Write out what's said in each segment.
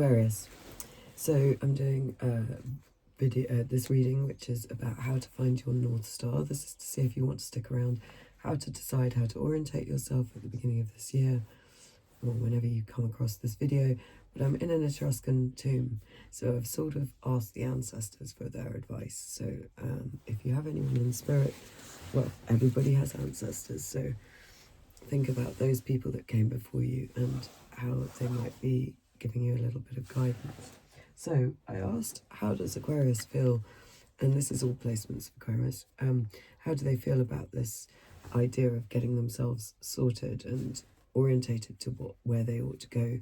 Aquarius. So I'm doing this reading, which is about how to find your North Star. This is to see if you want to stick around, how to decide how to orientate yourself at the beginning of this year, or whenever you come across this video. But I'm in an Etruscan tomb, so I've sort of asked the ancestors for their advice. So if you have anyone in spirit, well, everybody has ancestors, so think about those people that came before you and how they might be giving you a little bit of guidance. So I asked, how does Aquarius feel? And this is all placements of Aquarius. How do they feel about this idea of getting themselves sorted and orientated to where they ought to go?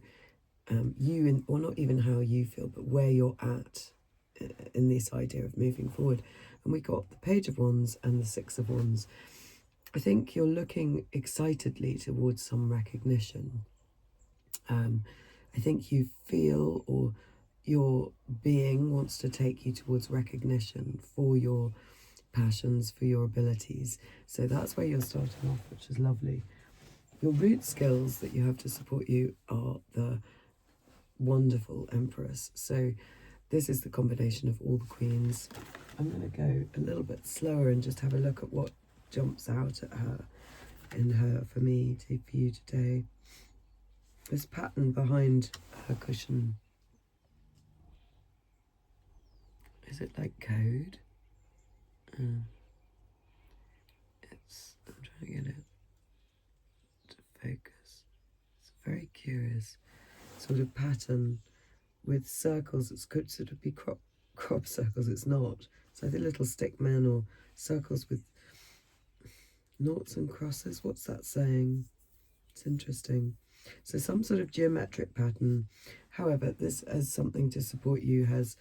Or not even how you feel, but where you're at in this idea of moving forward. And we got the Page of Wands and the Six of Wands. I think you're looking excitedly towards some recognition. I think you feel, or your being wants to take you towards recognition for your passions, for your abilities. So that's where you're starting off, which is lovely. Your root skills that you have to support you are the wonderful Empress. So this is the combination of all the queens. I'm going to go a little bit slower and just have a look at what jumps out at her, for me, for you today. This pattern behind her cushion. Is it like code? I'm trying to get it to focus. It's a very curious sort of pattern with circles. It could sort of be crop circles. It's not. It's either little stick men or circles with noughts and crosses. What's that saying? It's interesting. So some sort of geometric pattern. However, this as something to support you has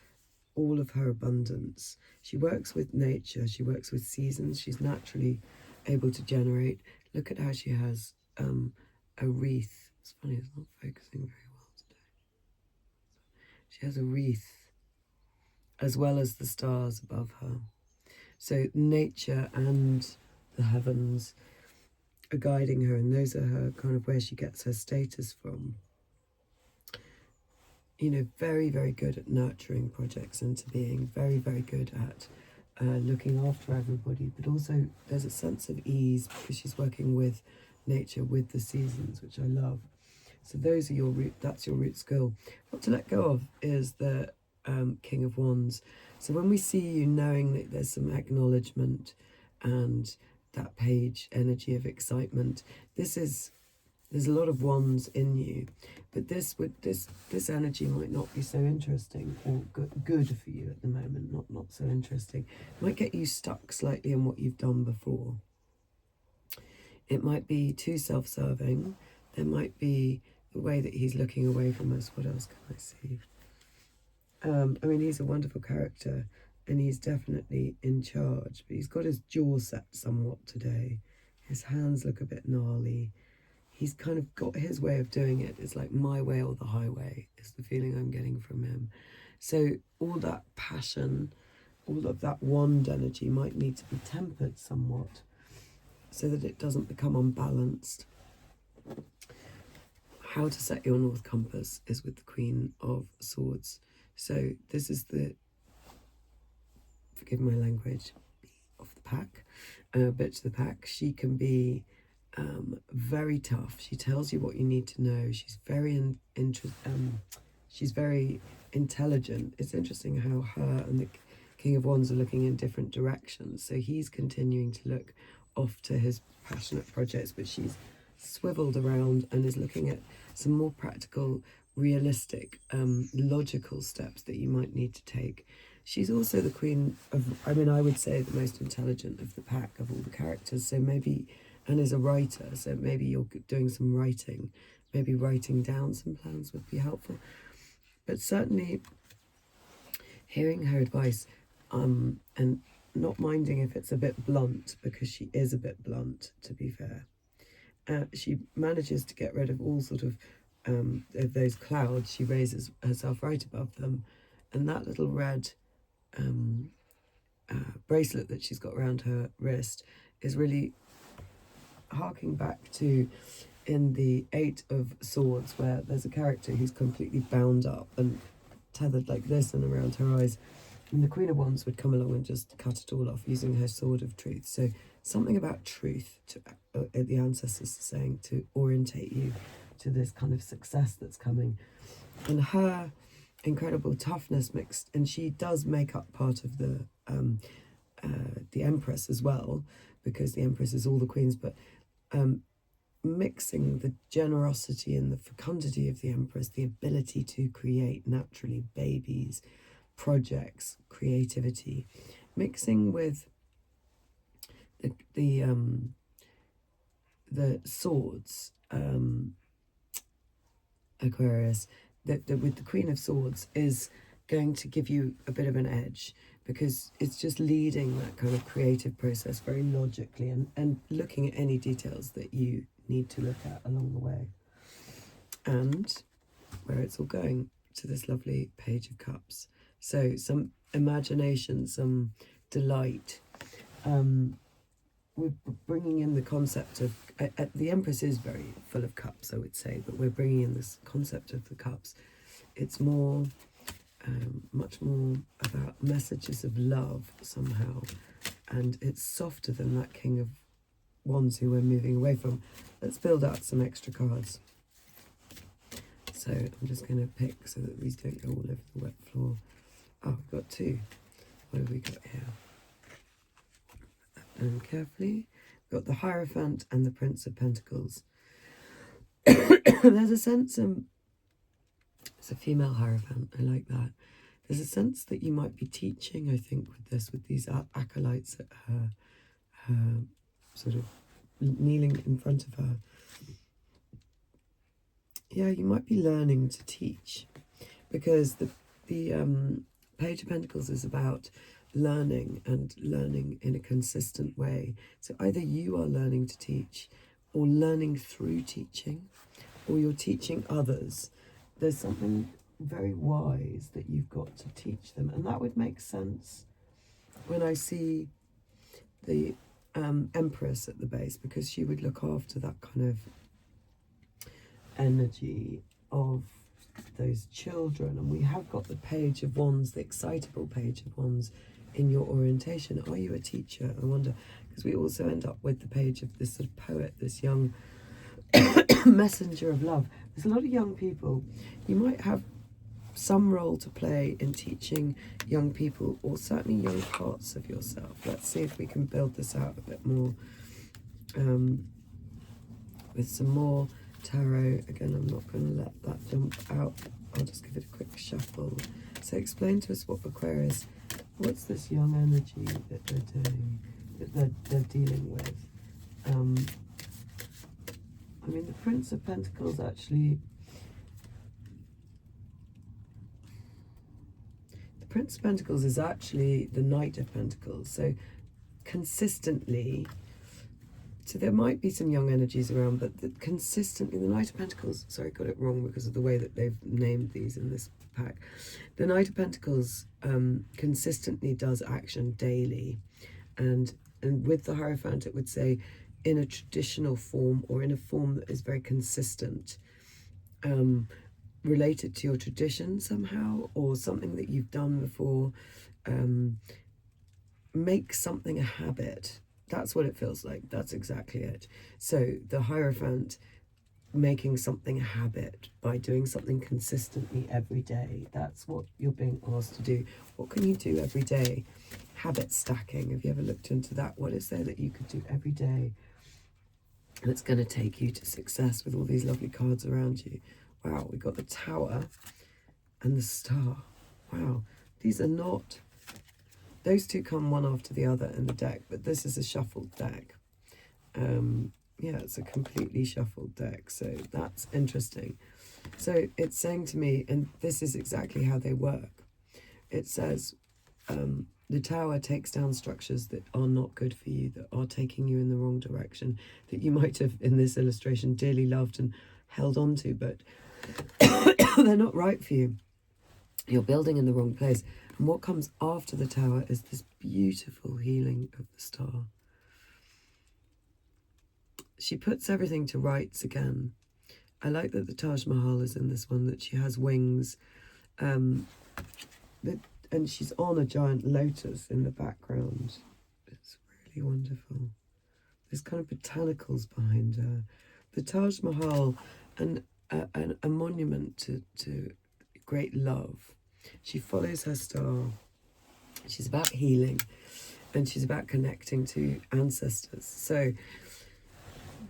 all of her abundance. She works with nature. She works with seasons. She's naturally able to generate. Look at how she has a wreath. It's funny, it's not focusing very well today. She has a wreath as well as the stars above her. So nature and the heavens are guiding her, and those are her kind of where she gets her status from. You know, very, very good at nurturing projects into being, very, very good at looking after everybody, but also there's a sense of ease because she's working with nature, with the seasons, which I love. So those are your root, that's your root skill. What to let go of is the King of Wands. So when we see you, knowing that there's some acknowledgement and that page energy of excitement, there's a lot of wands in you, but this energy might not be so interesting or good for you at the moment. Not so interesting. It might get you stuck slightly in what you've done before. It might be too self-serving. There might be the way that he's looking away from us. What else can I see? I mean, he's a wonderful character and he's definitely in charge, but he's got his jaw set somewhat today. His hands look a bit gnarly. He's kind of got his way of doing it. It's like my way or the highway is the feeling I'm getting from him. So all that passion, all of that wand energy might need to be tempered somewhat so that it doesn't become unbalanced. How to set your North Compass is with the Queen of Swords. So this is the, forgive my language, of the pack, bitch the pack. She can be very tough. She tells you what you need to know. She's very she's very intelligent. It's interesting how her and the King of Wands are looking in different directions. So he's continuing to look off to his passionate projects, but she's swiveled around and is looking at some more practical, realistic, logical steps that you might need to take. She's also the queen of, I mean, I would say the most intelligent of the pack, of all the characters. So maybe, and is a writer, so maybe you're doing some writing. Maybe writing down some plans would be helpful. But certainly hearing her advice and not minding if it's a bit blunt, because she is a bit blunt, to be fair. She manages to get rid of all sort of those clouds. She raises herself right above them. And that little red bracelet that she's got around her wrist is really harking back to in the Eight of Swords, where there's a character who's completely bound up and tethered like this and around her eyes. And the Queen of Wands would come along and just cut it all off using her sword of truth. So something about truth, the ancestors are saying, to orientate you to this kind of success that's coming. And her incredible toughness mixed, and she does make up part of the Empress as well, because the Empress is all the queens, but mixing the generosity and the fecundity of the Empress, the ability to create naturally babies, projects, creativity, mixing with the swords, Aquarius, that with the Queen of Swords is going to give you a bit of an edge, because it's just leading that kind of creative process very logically and looking at any details that you need to look at along the way. And where it's all going, to this lovely Page of Cups. So some imagination, some delight. We're bringing in the concept of, the Empress is very full of cups, I would say, but we're bringing in this concept of the cups. It's more, much more about messages of love somehow, and it's softer than that King of Wands who we're moving away from. Let's build out some extra cards. So I'm just going to pick so that these don't go all over the wet floor. Oh, I've got two. What have we got here? And carefully, we've got the Hierophant and the Prince of Pentacles. There's a sense, it's a female Hierophant, I like that. There's a sense that you might be teaching, I think, with this, with these acolytes at her sort of kneeling in front of her. Yeah, you might be learning to teach, because the Page of Pentacles is about learning, and learning in a consistent way. So either you are learning to teach, or learning through teaching, or you're teaching others. There's something very wise that you've got to teach them, and that would make sense when I see the Empress at the base, because she would look after that kind of energy of those children. And we have got the Page of Wands, the excitable Page of Wands, in your orientation. Are you a teacher? I wonder, because we also end up with the page of this sort of poet, this young messenger of love. There's a lot of young people. You might have some role to play in teaching young people, or certainly young parts of yourself. Let's see if we can build this out a bit more with some more tarot. Again, I'm not going to let that jump out. I'll just give it a quick shuffle. So explain to us, what Aquarius, what's this young energy that they're doing, that they're dealing with? I mean, the Prince of Pentacles actually, the Prince of Pentacles is actually the Knight of Pentacles. So consistently, so there might be some young energies around, but consistently, the Knight of Pentacles, sorry, I got it wrong because of the way that they've named these in this pack. The Knight of Pentacles consistently does action daily, and with the Hierophant, it would say in a traditional form, or in a form that is very consistent, related to your tradition somehow, or something that you've done before. Make something a habit. That's what it feels like. That's exactly it. So the Hierophant, making something a habit by doing something consistently every day. That's what you're being asked to do. What can you do every day? Habit stacking. Have you ever looked into that? What is there that you could do every day? And it's going to take you to success with all these lovely cards around you. Wow, we've got the Tower and the Star. Wow, these are not... Those two come one after the other in the deck, but this is a shuffled deck. Yeah, it's a completely shuffled deck, so that's interesting. So it's saying to me, and this is exactly how they work. It says the Tower takes down structures that are not good for you, that are taking you in the wrong direction, that you might have, in this illustration, dearly loved and held on to, but they're not right for you. You're building in the wrong place. And what comes after the Tower is this beautiful healing of the Star. she puts everything to rights again. I like that the Taj Mahal is in this one, that she has wings, and she's on a giant lotus in the background. It's really wonderful. There's kind of botanicals behind her. The Taj Mahal, and a monument to great love. She follows her star. She's about healing, and she's about connecting to ancestors. So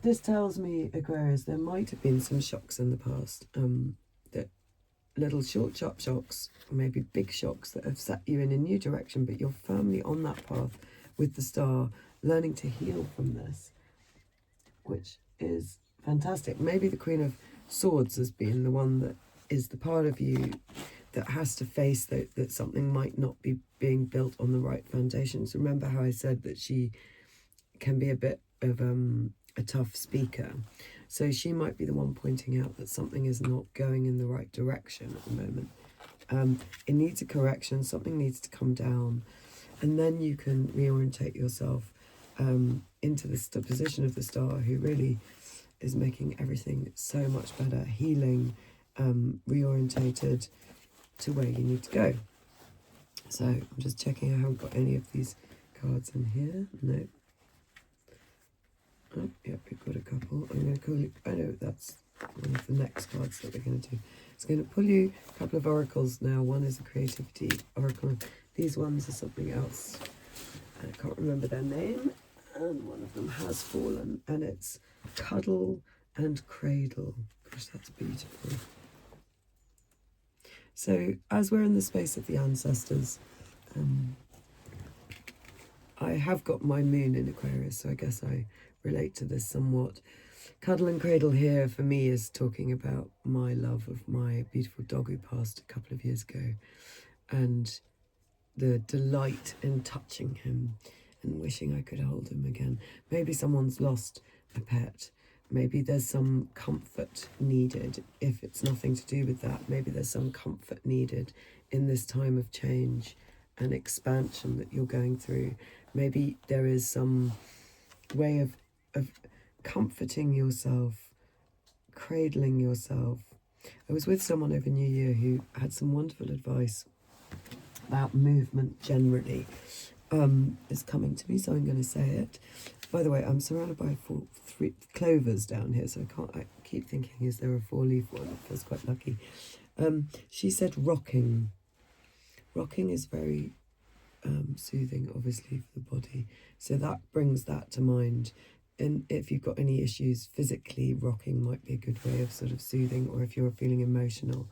this tells me, Aquarius, there might have been some shocks in the past, that little short, sharp shocks, maybe big shocks that have set you in a new direction, but you're firmly on that path with the star, learning to heal from this, which is fantastic. Maybe the Queen of Swords has been the one that is the part of you that has to face that something might not be being built on the right foundations. Remember how I said that she can be a bit of a tough speaker. So she might be the one pointing out that something is not going in the right direction at the moment. It needs a correction, something needs to come down, and then you can reorientate yourself into the position of the star, who really is making everything so much better, healing, reorientated to where you need to go. So I'm just checking I haven't got any of these cards in here. No. Oh, yep, we've got a couple. I'm going to call you, I know that's one of the next cards that we're going to do. So I'm going to pull you a couple of oracles now. One is a creativity oracle. These ones are something else. I can't remember their name. And one of them has fallen. And it's Cuddle and Cradle. Gosh, that's beautiful. So as we're in the space of the ancestors, I have got my moon in Aquarius, so I guess I relate to this somewhat. Cuddle and Cradle here for me is talking about my love of my beautiful dog who passed a couple of years ago, and the delight in touching him and wishing I could hold him again. Maybe someone's lost a pet. Maybe there's some comfort needed. If it's nothing to do with that, maybe there's some comfort needed in this time of change and expansion that you're going through. Maybe there is some way of comforting yourself, cradling yourself. I was with someone over New Year who had some wonderful advice about movement generally. It's coming to me, so I'm going to say it. By the way, I'm surrounded by three clovers down here, so I keep thinking, is there a four-leaf one? It feels quite lucky. She said rocking. Rocking is very soothing, obviously, for the body. So that brings that to mind. And if you've got any issues physically, rocking might be a good way of sort of soothing, or if you're feeling emotional.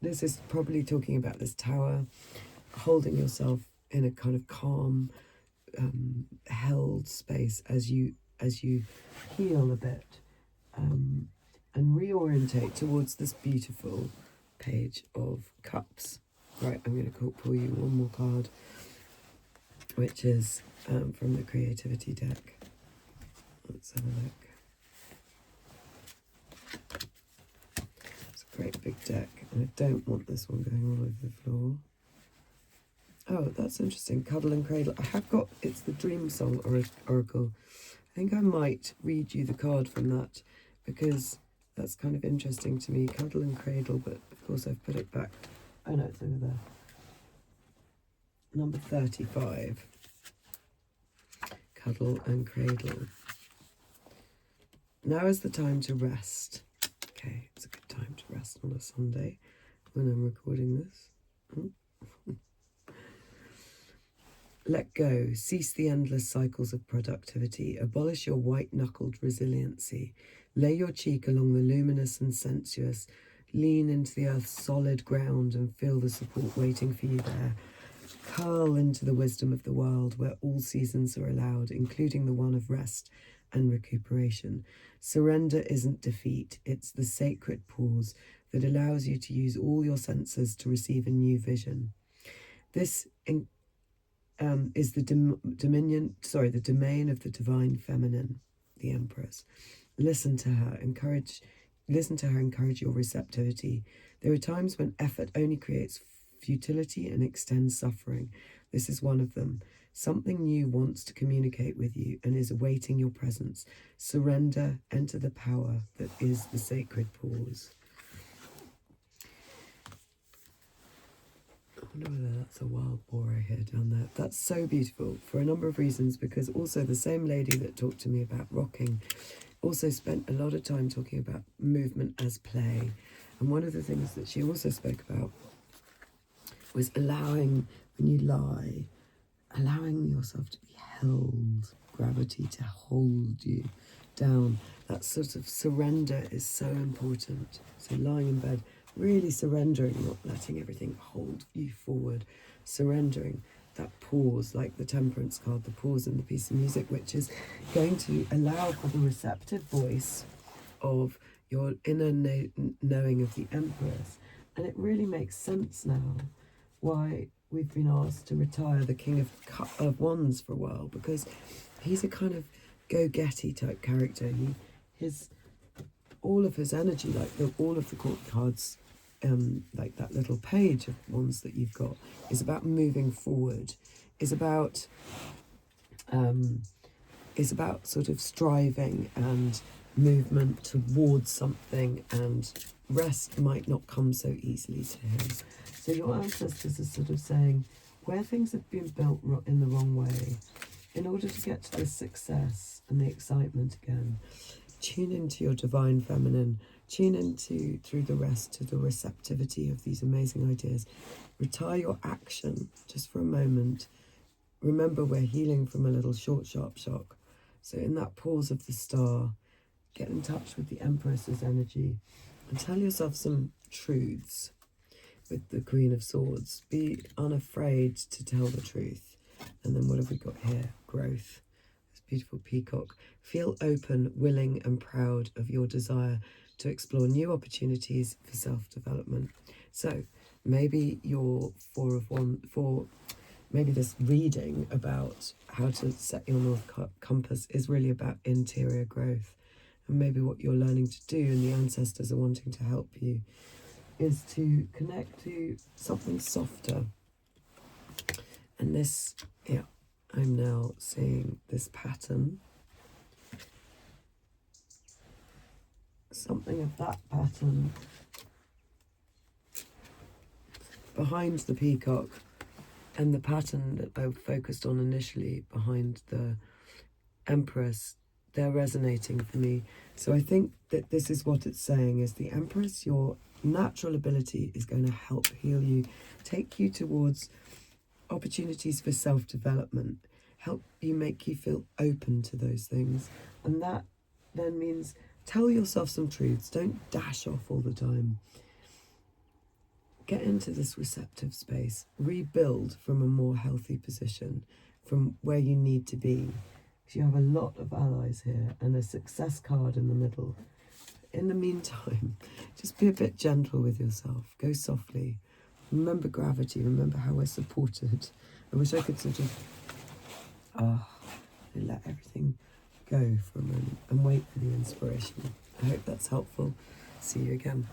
This is probably talking about this tower, holding yourself in a kind of calm, held space as you heal a bit, and reorientate towards this beautiful Page of Cups. Right, I'm going to pull you one more card, which is from the Creativity deck. Let's have a look. It's a great big deck, and I don't want this one going all over the floor. Oh, that's interesting. Cuddle and Cradle. I have got, it's the Dream Song Oracle. I think I might read you the card from that, because that's kind of interesting to me. Cuddle and Cradle, but of course I've put it back. Oh no, it's over there. Number 35. Cuddle and Cradle. Now is the time to rest. Okay, it's a good time to rest on a Sunday when I'm recording this. Let go, cease the endless cycles of productivity, abolish your white-knuckled resiliency, lay your cheek along the luminous and sensuous, lean into the earth's solid ground and feel the support waiting for you there. Curl into the wisdom of the world where all seasons are allowed, including the one of rest and recuperation. Surrender isn't defeat, it's the sacred pause that allows you to use all your senses to receive a new vision. This is the domain of the divine feminine, the Empress. Listen to her, encourage your receptivity. There are times when effort only creates futility and extends suffering. This is one of them. Something new wants to communicate with you and is awaiting your presence. Surrender, enter the power that is the sacred pause. I wonder whether that's a wild boar I hear down there. That's so beautiful for a number of reasons, because also the same lady that talked to me about rocking also spent a lot of time talking about movement as play. And one of the things that she also spoke about was allowing, when you lie, allowing yourself to be held, gravity to hold you down. That sort of surrender is so important. So lying in bed, really surrendering, not letting everything hold you forward, surrendering that pause, like the Temperance card, the pause in the piece of music, which is going to allow for the receptive voice of your inner knowing of the Empress. And it really makes sense now why we've been asked to retire the King of Wands for a while, because he's a kind of go-getty type character. All of his energy, like all of the court cards, like that little page of wands that you've got, is about moving forward, is about sort of striving and movement towards something, and rest might not come so easily to him. So your ancestors are sort of saying, where things have been built in the wrong way, in order to get to the success and the excitement again, tune into your divine feminine, tune into, through the rest, to the receptivity of these amazing ideas. Retire your action just for a moment. Remember, we're healing from a little short, sharp shock. So in that pause of the star, get in touch with the Empress's energy and tell yourself some truths with the Queen of Swords. Be unafraid to tell the truth. And then what have we got here? Growth. This beautiful peacock. Feel open, willing and proud of your desire to explore new opportunities for self-development. So maybe your maybe this reading about how to set your North Compass is really about interior growth. And maybe what you're learning to do, and the ancestors are wanting to help you, is to connect to something softer. And this, yeah, I'm now seeing this pattern. Something of that pattern behind the peacock, and the pattern that I focused on initially behind the Empress, they're resonating for me. So I think that this is what it's saying, is the Empress, your natural ability is going to help heal you, take you towards opportunities for self-development, help you, make you feel open to those things. And that then means tell yourself some truths. Don't dash off all the time. Get into this receptive space. Rebuild from a more healthy position, from where you need to be. Because you have a lot of allies here and a success card in the middle. In the meantime, just be a bit gentle with yourself. Go softly. Remember gravity. Remember how we're supported. I wish I could sort of let everything go for a moment and wait for the inspiration. I hope that's helpful. See you again.